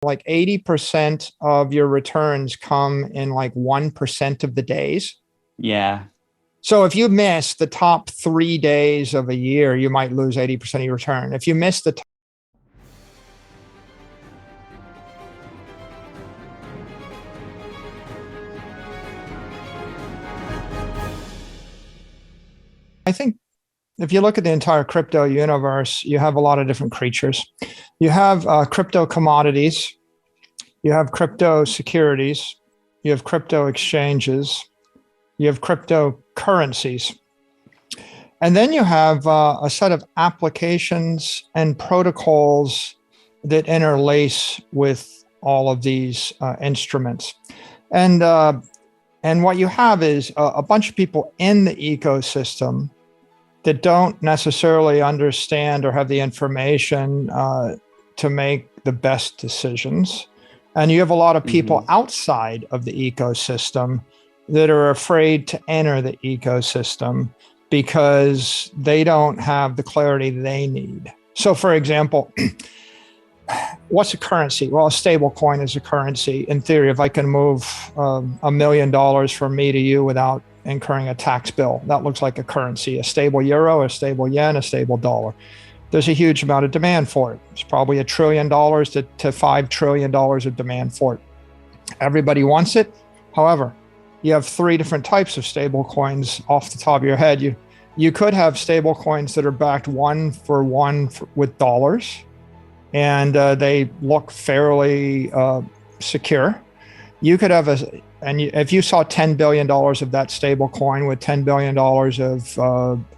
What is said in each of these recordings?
Like 80% of your returns come in like 1% of the days. Yeah. So if you miss the top 3 days of a year, you might lose 80% of your return. If you miss the I think if you look at the entire crypto universe, you have a lot of different creatures. You have crypto commodities, you have crypto securities, you have crypto exchanges, you have cryptocurrencies. And then you have a set of applications and protocols that interlace with all of these instruments. And what you have is a bunch of people in the ecosystem that don't necessarily understand or have the information to make the best decisions. And you have a lot of people outside of the ecosystem that are afraid to enter the ecosystem because they don't have the clarity they need. So for example, what's a currency? Well, a stable coin is a currency. In theory, if I can move $1 million from me to you without incurring a tax bill, that looks like a currency, a stable euro, a stable yen, a stable dollar. There's a huge amount of demand for it. It's probably $1 trillion to $5 trillion of demand for it. Everybody wants it. However, you have 3 different types of stable coins off the top of your head. You could have stable coins that are backed one for one with dollars, and they look fairly secure. You could have if you saw $10 billion of that stable coin with $10 billion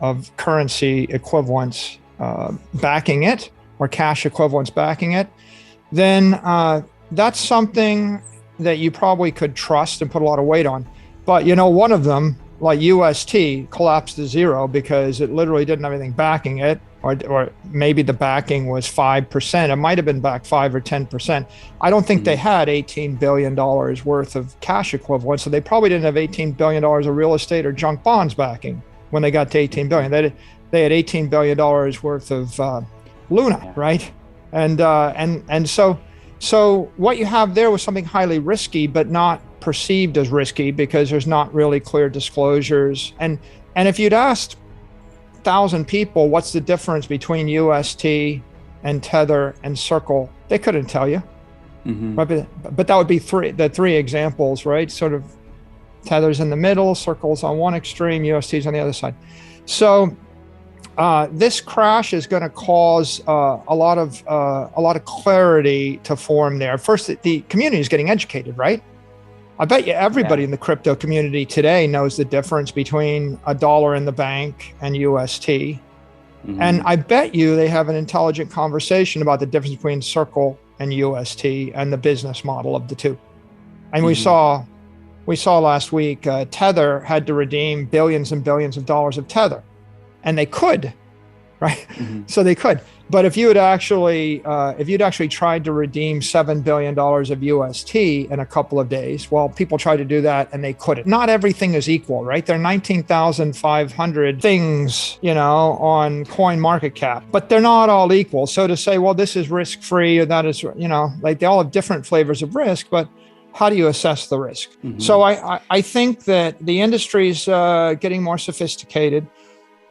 of currency equivalents backing it, or cash equivalents backing it, then that's something that you probably could trust and put a lot of weight on. But one of them, like UST, collapsed to zero because it literally didn't have anything backing it, or maybe the backing was 5%. It might have been back 5 or 10%. I don't think they had $18 billion worth of cash equivalents, so they probably didn't have $18 billion of real estate or junk bonds backing when they got to 18 billion. They had $18 billion worth of Luna, right? And so what you have there was something highly risky, but not perceived as risky because there's not really clear disclosures. And if you'd asked 1,000 people, what's the difference between UST and Tether and Circle, they couldn't tell you. Right? But that would be the three examples, right? Sort of Tether's in the middle, Circle's on one extreme, UST's on the other side. So this crash is going to cause a lot of clarity to form there. First, the community is getting educated, right? I bet you everybody in the crypto community today knows the difference between a dollar in the bank and UST. And I bet you they have an intelligent conversation about the difference between Circle and UST and the business model of the two. And we saw last week, Tether had to redeem billions and billions of dollars of Tether. And they could, right? So they could. But if you'd actually tried to redeem $7 billion of UST in a couple of days, well, people tried to do that and they couldn't. Not everything is equal, right? There are 19,500 things, on coin market cap, but they're not all equal. So to say, well, this is risk-free or that is, like they all have different flavors of risk, but how do you assess the risk? So I think that the industry's getting more sophisticated.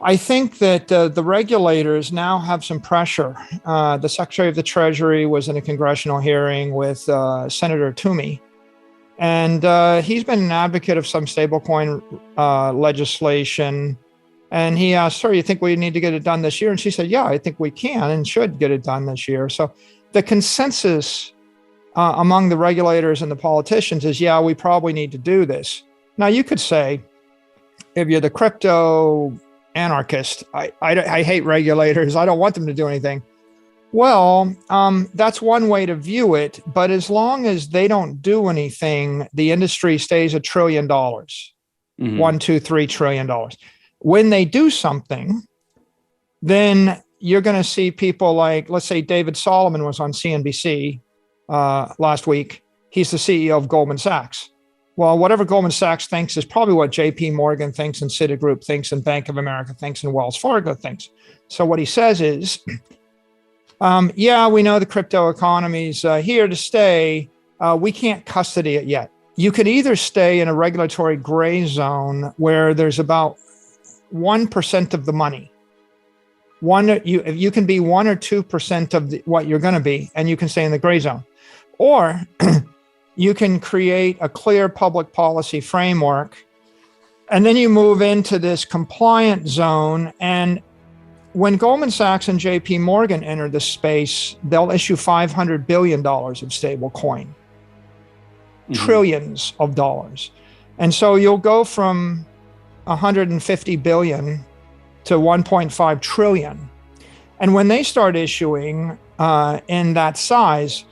I think that the regulators now have some pressure. The Secretary of the Treasury was in a congressional hearing with Senator Toomey, and he's been an advocate of some stablecoin legislation. And he asked her, "You think we need to get it done this year?" And she said, "Yeah, I think we can and should get it done this year." So the consensus among the regulators and the politicians is, yeah, we probably need to do this. Now, you could say, if you're the crypto anarchist, I hate regulators, I don't want them to do anything. Well, that's one way to view it. But as long as they don't do anything, the industry stays $1 trillion, $1, $2, $3 trillion. When they do something, then you're going to see people like, let's say David Solomon was on CNBC last week. He's the CEO of Goldman Sachs. Well, whatever Goldman Sachs thinks is probably what JP Morgan thinks and Citigroup thinks and Bank of America thinks and Wells Fargo thinks. So what he says is, Yeah, we know the crypto economy's here to stay. We can't custody it yet. You could either stay in a regulatory gray zone where there's about 1% of the money. You can be 1 or 2% of what you're going to be, and you can stay in the gray zone. Or you can create a clear public policy framework, and then you move into this compliant zone. And when Goldman Sachs and JP Morgan enter the space, they'll issue $500 billion of stable coin, trillions of dollars. And so you'll go from 150 billion to 1.5 trillion. And when they start issuing in that size,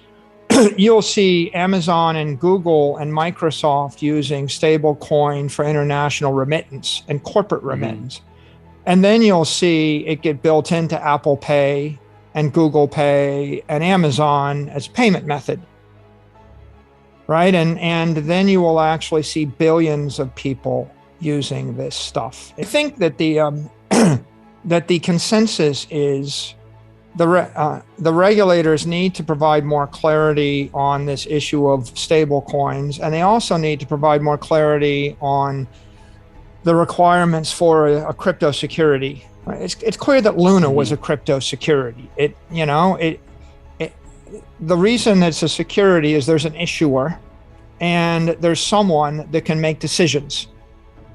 you'll see Amazon and Google and Microsoft using stable coin for international remittance and corporate remittance. And then you'll see it get built into Apple Pay and Google Pay and Amazon as a payment method, right? And then you will actually see billions of people using this stuff. I think that the consensus is the regulators need to provide more clarity on this issue of stable coins, and they also need to provide more clarity on the requirements for a crypto security. It's clear that Luna was a crypto security. The reason it's a security is there's an issuer and there's someone that can make decisions.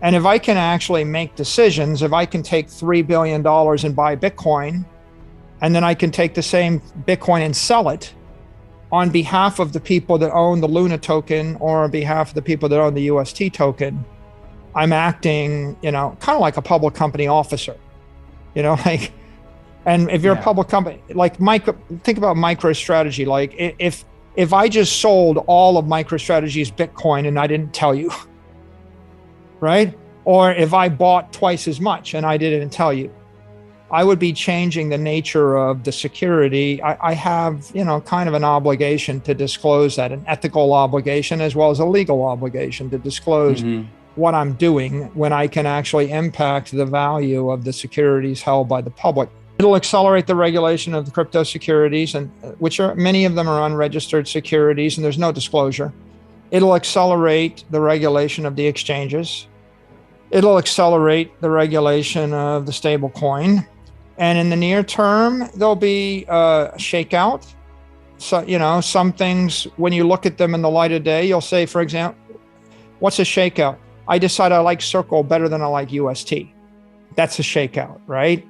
And if I can actually make decisions, if I can take $3 billion and buy Bitcoin, and then I can take the same Bitcoin and sell it on behalf of the people that own the Luna token or on behalf of the people that own the UST token, I'm acting, kind of like a public company officer, and if you're a public company, like think about MicroStrategy. Like if I just sold all of MicroStrategy's Bitcoin and I didn't tell you, right? Or if I bought twice as much and I didn't tell you, I would be changing the nature of the security. I have, kind of an obligation to disclose that, an ethical obligation as well as a legal obligation to disclose what I'm doing when I can actually impact the value of the securities held by the public. It'll accelerate the regulation of the crypto securities, and many of them are unregistered securities and there's no disclosure. It'll accelerate the regulation of the exchanges. It'll accelerate the regulation of the stable coin. And in the near term, there'll be a shakeout. So, some things, when you look at them in the light of day, you'll say, for example, what's a shakeout? I decide I like Circle better than I like UST. That's a shakeout, right?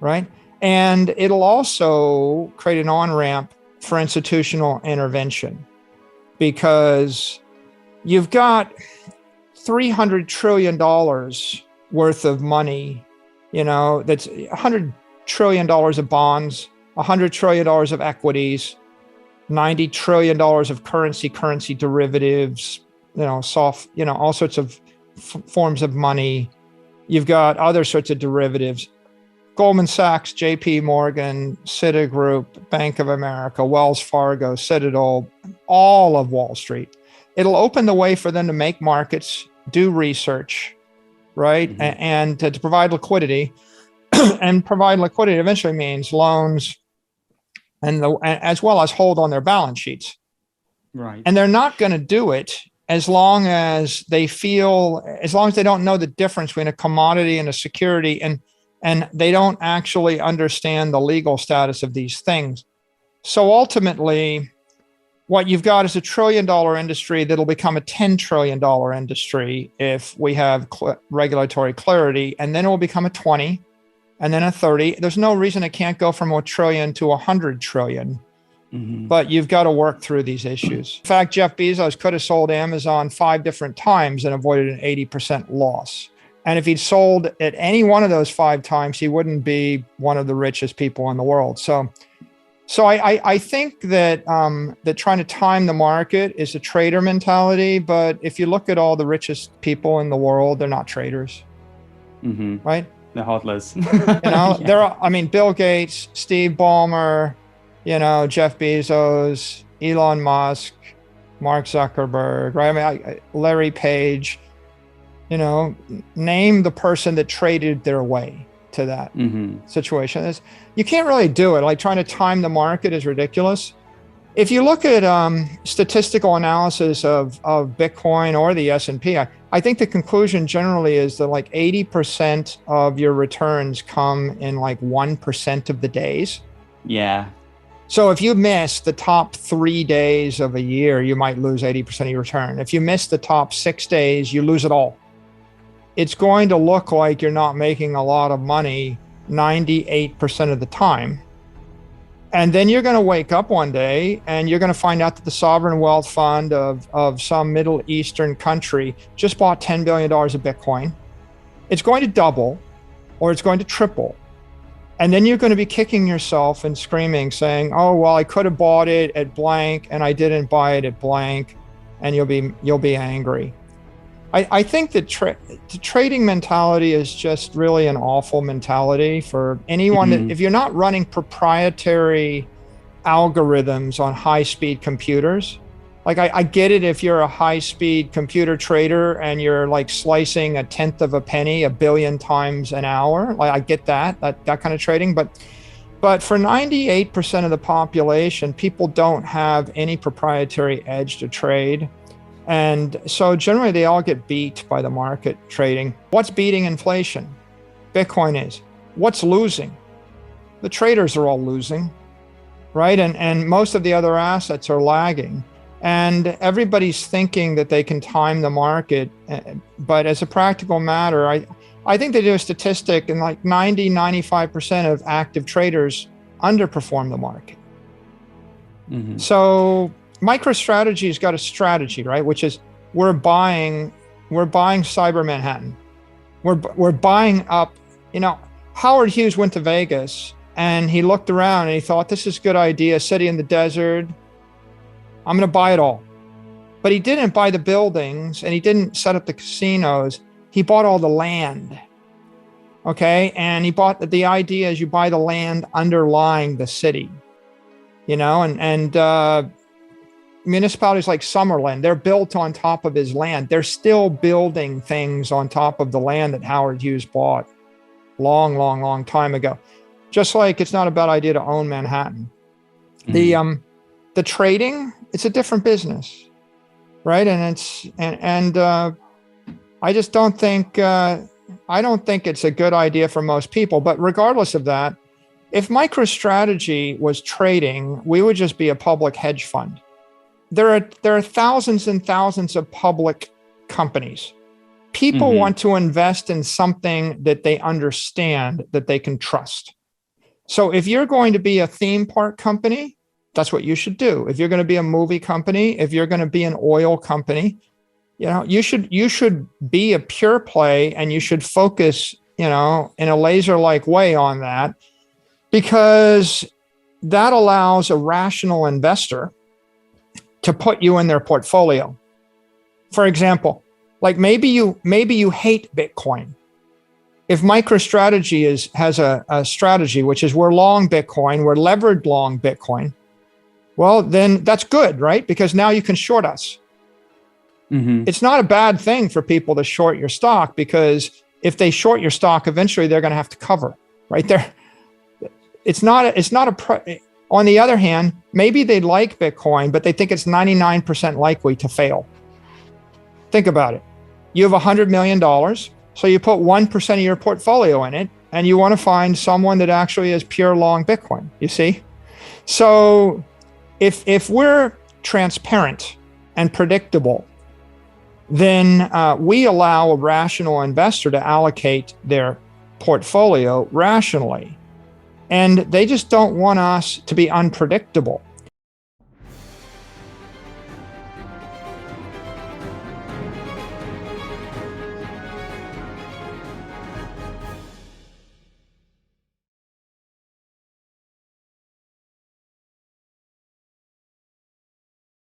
Right? And it'll also create an on-ramp for institutional intervention, because you've got $300 trillion worth of money, that's $100 trillion of bonds, $100 trillion of equities, $90 trillion of currency derivatives, all sorts of forms of money. You've got other sorts of derivatives. Goldman Sachs, JP Morgan, Citigroup, Bank of America, Wells Fargo, Citadel, all of Wall Street. It'll open the way for them to make markets, do research, right? And to provide liquidity. And provide liquidity eventually means loans and as well as hold on their balance sheets. Right. And they're not going to do it as long as they don't know the difference between a commodity and a security, and they don't actually understand the legal status of these things. So ultimately, what you've got is a $1 trillion industry that'll become a $10 trillion industry if we have regulatory clarity, and then it will become a 20, and then a 30. There's no reason it can't go from $1 trillion to $100 trillion. But you've got to work through these issues. In fact, Jeff Bezos could have sold Amazon 5 different times and avoided an 80% loss. And if he'd sold at any one of those 5 times, he wouldn't be one of the richest people in the world. So I think that that trying to time the market is a trader mentality. But if you look at all the richest people in the world, they're not traders, right? They're heartless. Bill Gates, Steve Ballmer, Jeff Bezos, Elon Musk, Mark Zuckerberg, right? Larry Page, name the person that traded their way. to that situation. You can't really do it. Like trying to time the market is ridiculous. If you look at statistical analysis of Bitcoin or the S&P, I think the conclusion generally is that like 80% of your returns come in like 1% of the days. Yeah. So if you miss the top 3 days of a year, you might lose 80% of your return. If you miss the top 6 days, you lose it all. It's going to look like you're not making a lot of money 98% of the time. And then you're going to wake up one day and you're going to find out that the sovereign wealth fund of some Middle Eastern country just bought $10 billion of Bitcoin. It's going to double or it's going to triple. And then you're going to be kicking yourself and screaming, saying, oh, well, I could have bought it at blank and I didn't buy it at blank. And you'll be angry. I think that the trading mentality is just really an awful mentality for anyone that, if you're not running proprietary algorithms on high-speed computers, like I get it if you're a high-speed computer trader and you're like slicing a tenth of a penny 1 billion times an hour. Like I get that kind of trading, but for 98% of the population, people don't have any proprietary edge to trade. And so generally they all get beat by the market trading. What's beating inflation? Bitcoin is. What's losing? The traders are all losing, right? And most of the other assets are lagging. And everybody's thinking that they can time the market. But as a practical matter, I think they do a statistic and like 95% of active traders underperform the market. So MicroStrategy's got a strategy, right? Which is we're buying Cyber Manhattan. We're buying up, Howard Hughes went to Vegas and he looked around and he thought, this is a good idea, city in the desert. I'm going to buy it all. But he didn't buy the buildings and he didn't set up the casinos. He bought all the land. Okay. And he bought the idea is you buy the land underlying the city, and municipalities like Summerlin, they're built on top of his land. They're still building things on top of the land that Howard Hughes bought long time ago. Just like it's not a bad idea to own Manhattan. The trading, it's a different business, right? And I just don't think it's a good idea for most people. But regardless of that, if MicroStrategy was trading, we would just be a public hedge fund. There are thousands and thousands of public companies. People want to invest in something that they understand, that they can trust. So if you're going to be a theme park company, that's what you should do. If you're going to be a movie company, if you're going to be an oil company, you should be a pure play and you should focus, in a laser-like way on that, because that allows a rational investor to put you in their portfolio. For example, like maybe you hate Bitcoin. If MicroStrategy has a strategy, which is we're long Bitcoin, we're levered long Bitcoin, well, then that's good, right? Because now you can short us. It's not a bad thing for people to short your stock, because if they short your stock, eventually they're going to have to cover, right? On the other hand, maybe they like Bitcoin, but they think it's 99% likely to fail. Think about it. You have $100 million, so you put 1% of your portfolio in it, and you want to find someone that actually is pure long Bitcoin, you see? So if we're transparent and predictable, then we allow a rational investor to allocate their portfolio rationally. And they just don't want us to be unpredictable.